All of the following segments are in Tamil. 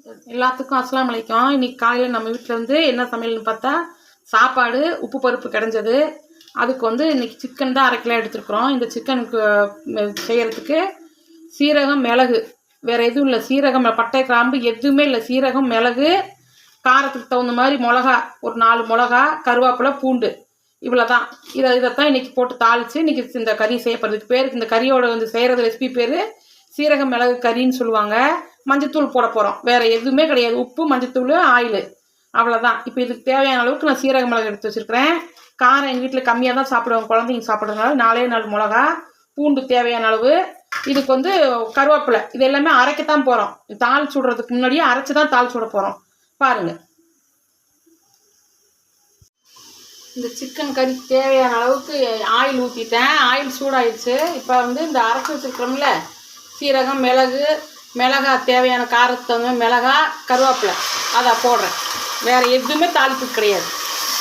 எல்லாத்துக்கும் அஸ்ஸலாமு அலைக்கும். இன்றைக்கி காலையில் நம்ம வீட்டில் வந்து என்ன சமையல்னு பார்த்தா சாப்பாடு உப்பு பருப்பு கிடஞ்சது. அதுக்கு வந்து இன்றைக்கி சிக்கன் தான் 1/2 கிலோ எடுத்துருக்குறோம். இந்த சிக்கனுக்கு செய்கிறதுக்கு சீரகம் மிளகு வேறு எதுவும் இல்லை. சீரகம் பட்டை கிராம்பு எதுவுமே இல்லை. சீரகம் மிளகு காரத்துக்கு தகுந்த மாதிரி மிளகா ஒரு 4 மிளகா கருவேப்பிலை பூண்டு இவ்வளோ தான். இதைத்தான் இன்றைக்கி போட்டு தாளித்து இன்றைக்கி இந்த கறி செய்யப்படுறதுக்கு பேருக்கு இந்த கறியோட வந்து செய்கிறது ரெசிபி பேர் சீரகம் மிளகு கறின்னு சொல்லுவாங்க. மஞ்சத்தூள் போட போகிறோம், வேறு எதுவுமே கிடையாது. உப்பு மஞ்சத்தூள் ஆயில் அவ்வளோதான். இப்போ இதுக்கு தேவையான அளவுக்கு நான் சீரக மிளகு எடுத்து வச்சுருக்கிறேன். காரம் எங்கள் வீட்டில் கம்மியாக தான் சாப்பிடுவாங்க, குழந்தைங்க சாப்பிட்றதுனால 4 மிளகா பூண்டு தேவையான அளவு. இதுக்கு வந்து கருவேப்பிலை இது எல்லாமே அரைக்கத்தான் போகிறோம். தாளிச்சு விட்றதுக்கு முன்னாடியே அரைச்சி தான் தாளிச்சு விட போகிறோம். பாருங்கள், இந்த சிக்கன் கறி தேவையான அளவுக்கு ஆயில் ஊற்றிட்டேன். ஆயில் சூடாயிடுச்சு. இப்போ வந்து இந்த அரைச்சி வச்சுருக்கிறோம்ல சீரகம் மிளகா தேவையான காரத்தை மிளகா கருவேப்பிலை அதை போடுறேன். வேறு எதுவுமே தாளிப்பு கிடையாது.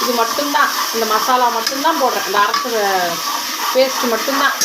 இது மட்டும்தான், இந்த மசாலா மட்டும்தான் போடுறேன். இந்த அரைச்ச பேஸ்ட்டு மட்டும்தான்.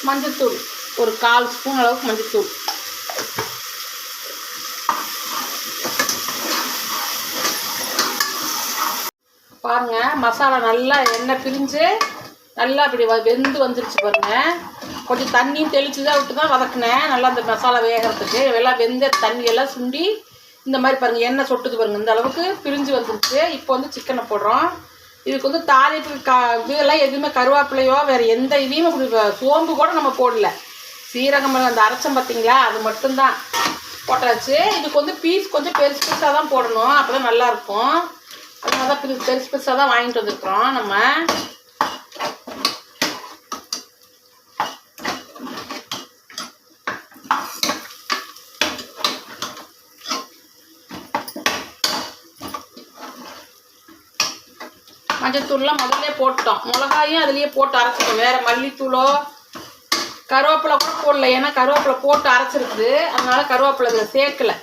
மஞ்சத்தூள் ஒரு 1/4 ஸ்பூன் அளவுக்கு மஞ்சத்தூள். பாருங்கள், மசாலா நல்லா எண்ணெய் பிரிஞ்சு நல்லா அப்படி வெந்து வந்துருச்சு பாருங்கள். கொஞ்சம் தண்ணியும் தெளித்து தான் விட்டு தான் வதக்கினேன் நல்லா அந்த மசாலா வேகிறதுக்கு. எல்லாம் வெந்த தண்ணியெல்லாம் சுண்டி இந்த மாதிரி பாருங்கள் எண்ணெய் சொட்டுது பாருங்கள். இந்த அளவுக்கு பிரிஞ்சு வந்துருச்சு. இப்போ வந்து சிக்கனை போடுறோம். இதுக்கு வந்து தாளிப்பு இதெல்லாம் எதுவுமே கருவேப்பிலையோ வேறு எந்த இதையும் அப்படி சோம்பு கூட நம்ம போடல. சீரகம் அந்த அரைச்சம் பார்த்திங்களா, அது மட்டும்தான் போட்டாச்சு. இதுக்கு வந்து பீஸ் கொஞ்சம் பெருசு பெருசாக தான் போடணும், அப்போ தான் நல்லாயிருக்கும். அதனால தான் பெருசு பெருசாக தான் வாங்கிட்டு வந்துருக்குறோம் நம்ம. மஞ்சத்தூள்லாம் முதல்ல போட்டோம். மிளகாயும் அதுலேயே போட்டு அரைச்சிட்டோம். வேறு மல்லித்தூளோ கருவேப்பிலை கூட போடல, ஏன்னா கருவேப்பிலை போட்டு அரைச்சிருக்குது. அதனால் கருவேப்பிலை இதில் சேர்க்கலை.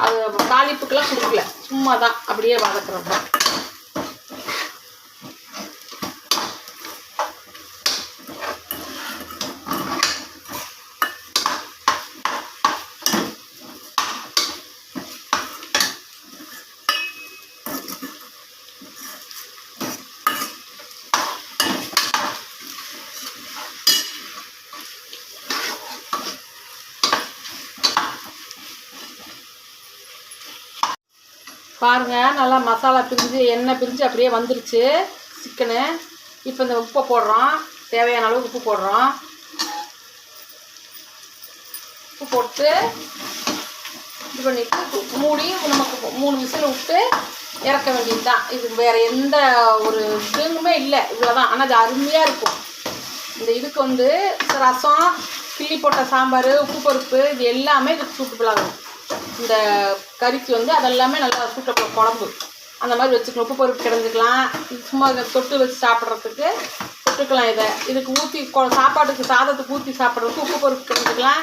அது தாளிப்புக்கெல்லாம் கொடுக்கல, சும்மா தான் அப்படியே வதக்குறோம் தான். பாருங்கள், நல்லா மசாலா பிரிஞ்சு எண்ணெய் பிரிஞ்சு அப்படியே வந்துருச்சு சிக்கனு. இப்போ இந்த உப்பை போடுறோம், தேவையான அளவுக்கு உப்பு போடுறோம். உப்பு போட்டு இது பண்ணிவிட்டு மூடி நமக்கு 3 விசில் விட்டு இறக்க வேண்டியது தான். இது வேறு எந்த ஒரு இதுவுமே இல்லை, இவ்வளோதான். ஆனால் அது அருமையாக இருக்கும். இந்த இதுக்கு வந்து ரசம் கிள்ளி போட்ட சாம்பார் உப்பு பருப்பு இது எல்லாமே இதுக்கு சூட்டபுளாகும். இந்த கறிக்கு வந்து அதெல்லாமே நல்லா சூட்டபுள் குழம்பு அந்த மாதிரி வச்சுக்கலாம். உப்பு பருப்பு கிடஞ்சிக்கலாம். இது சும்மா தொட்டு வச்சு சாப்பிட்றதுக்கு தொட்டுக்கலாம். இதுக்கு ஊற்றி சாப்பாட்டுக்கு சாதத்துக்கு ஊற்றி சாப்பிட்றதுக்கு உப்பு பருப்பு கிடஞ்சிக்கலாம்.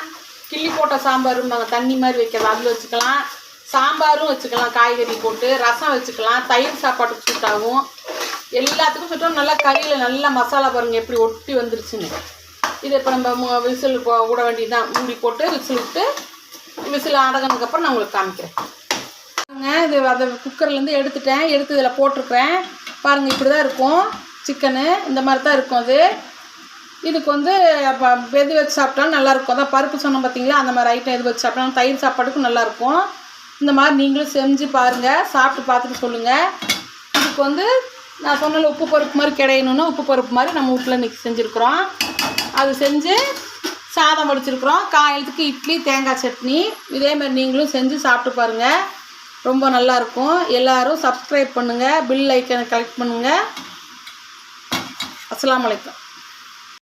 கிள்ளி போட்ட சாம்பாரும் நாங்கள் தண்ணி மாதிரி வைக்கலாம், அதில் வச்சுக்கலாம். சாம்பாரும் வச்சுக்கலாம், காய்கறி போட்டு ரசம் வச்சுக்கலாம். தயிர் சாப்பாட்டுக்கு சூட்டாகும். எல்லாத்துக்கும் சுட்டும். நல்லா கறியில் நல்லா மசாலா பாருங்கள் எப்படி ஒட்டி வந்துருச்சுன்னு. இதை இப்போ நம்ம விசில் விட வேண்டியதுதான். மூடி போட்டு விசில் விட்டு விசில் அடங்கினதுக்கப்புறம் நான் உங்களுக்கு காமிக்கிறேன். இது அதை குக்கர்லேருந்து எடுத்துட்டேன். எடுத்து இதில் போட்டிருக்கிறேன். பாருங்கள், இப்படி தான் இருக்கும் சிக்கனு. இந்த மாதிரி தான் இருக்கும் அது. இதுக்கு வந்து அப்போ எது வச்சு சாப்பிட்டாலும் நல்லாயிருக்கும். அதான் பருப்பு சொன்னோம் பார்த்தீங்களா, அந்த மாதிரி ஐட்டம் எது வச்சு சாப்பிட்டாலும் தயிர் சாப்பாட்டுக்கும் நல்லாயிருக்கும். இந்த மாதிரி நீங்களும் செஞ்சு பாருங்கள், சாப்பிட்டு பார்த்துட்டு சொல்லுங்கள். இதுக்கு வந்து நான் சொன்னல உப்பு பருப்பு மாதிரி கிடையணுன்னா உப்பு பருப்பு மாதிரி நம்ம வீட்டில் இன்றைக்கி செஞ்சுருக்குறோம். அது செஞ்சு சாதம் வடிச்சிருக்குறோம். காலையிலத்துக்கு இட்லி தேங்காய் சட்னி. இதேமாதிரி நீங்களும் செஞ்சு சாப்பிட்டு பாருங்கள், ரொம்ப நல்லாயிருக்கும். எல்லோரும் சப்ஸ்கிரைப் பண்ணுங்கள், பில் ஐக்கனை கலெக்ட் பண்ணுங்கள். அஸ்ஸலாமு அலைக்கும்.